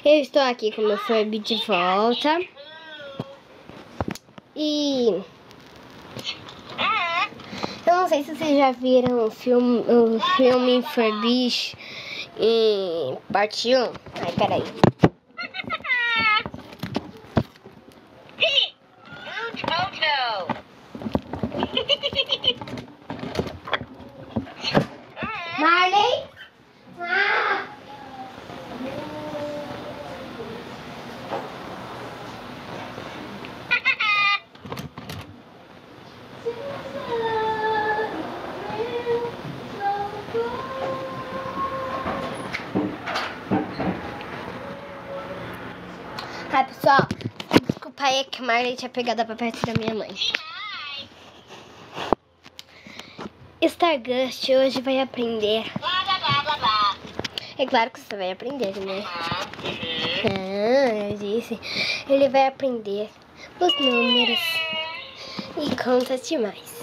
Eu estou aqui com o meu Furby de volta. E eu não sei se vocês já viram o filme Furbish em parte 1. Ai, peraí. Marley? Ai, pessoal, desculpa aí que a Marley tinha pegado pra perto da minha mãe. Stardust hoje vai aprender. É claro que você vai aprender, né? Eu disse. Ele vai aprender os números e contas demais.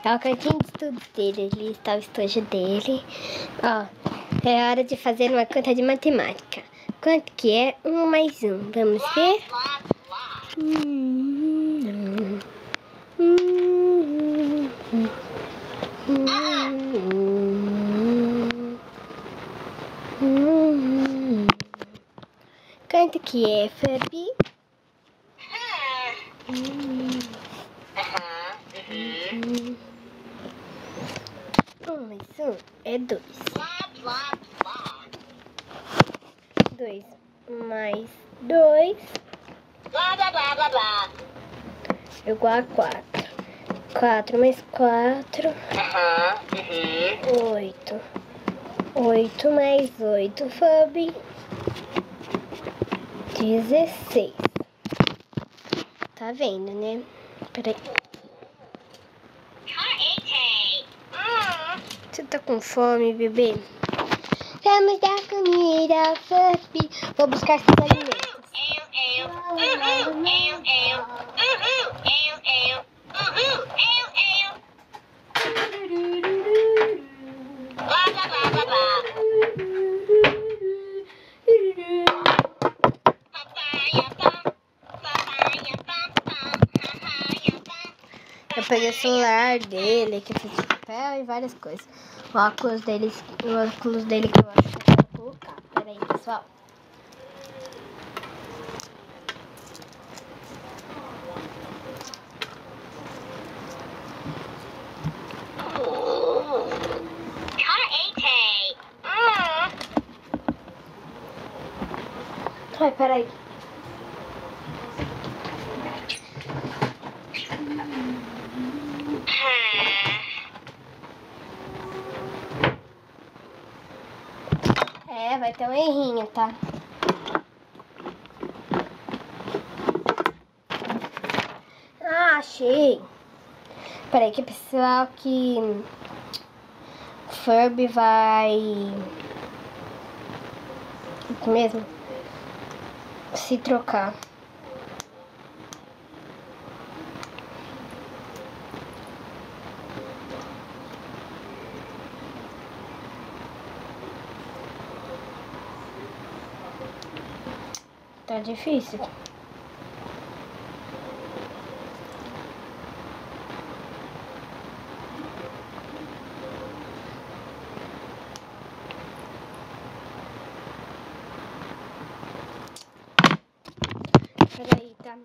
É o cantinho de estudo dele, ali está o estojo dele. Ó, é hora de fazer uma conta de matemática. Quanto que é 1 mais 1? Vamos ver? Quanto que é, Furby? Mais 1 é 2. 2 mais 2 igual a 4. 4 mais 4 8. 8 mais 8, Furby, 16. Tá vendo, né? Peraí. Você tá com fome, bebê? Vamos dar comida, Furby. Vou buscar seus alimentos. Eu peguei o celular dele, que fiz de papel e várias coisas. O óculos dele que eu acho que eu vou colocar. Pera aí, pessoal. Ai, peraí. Vai ter um errinho, tá? Ah, achei. Peraí que pessoal que Furby vai mesmo se trocar. Tá difícil. Peraí, tá?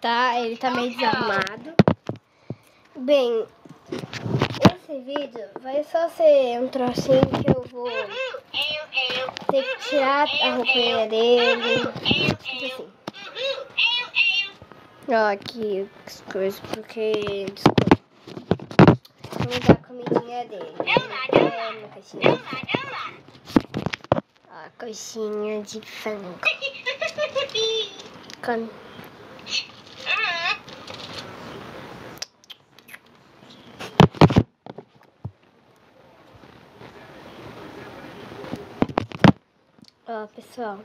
tá? Ele tá meio desarmado. Bem, esse vídeo vai só ser um trocinho que eu vou ter que tirar a roupinha dele. Assim. Ó, aqui as coisas, porque... Desculpa. Vamos dar a comidinha dele. Uma caixinha. Ó, a coxinha de frango. Come. Ó, pessoal.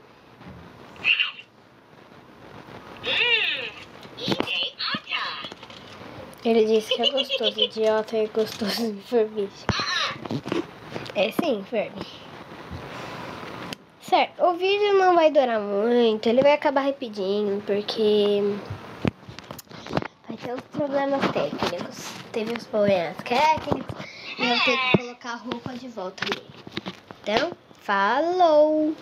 Ele disse que é gostoso. Idiota é gostoso de forbiche. É sim, Ferbi. Certo, o vídeo não vai durar muito. Ele vai acabar rapidinho, porque vai ter os problemas técnicos. Teve os problemas técnicos e eu vou ter que colocar a roupa de volta nele. Então, falou!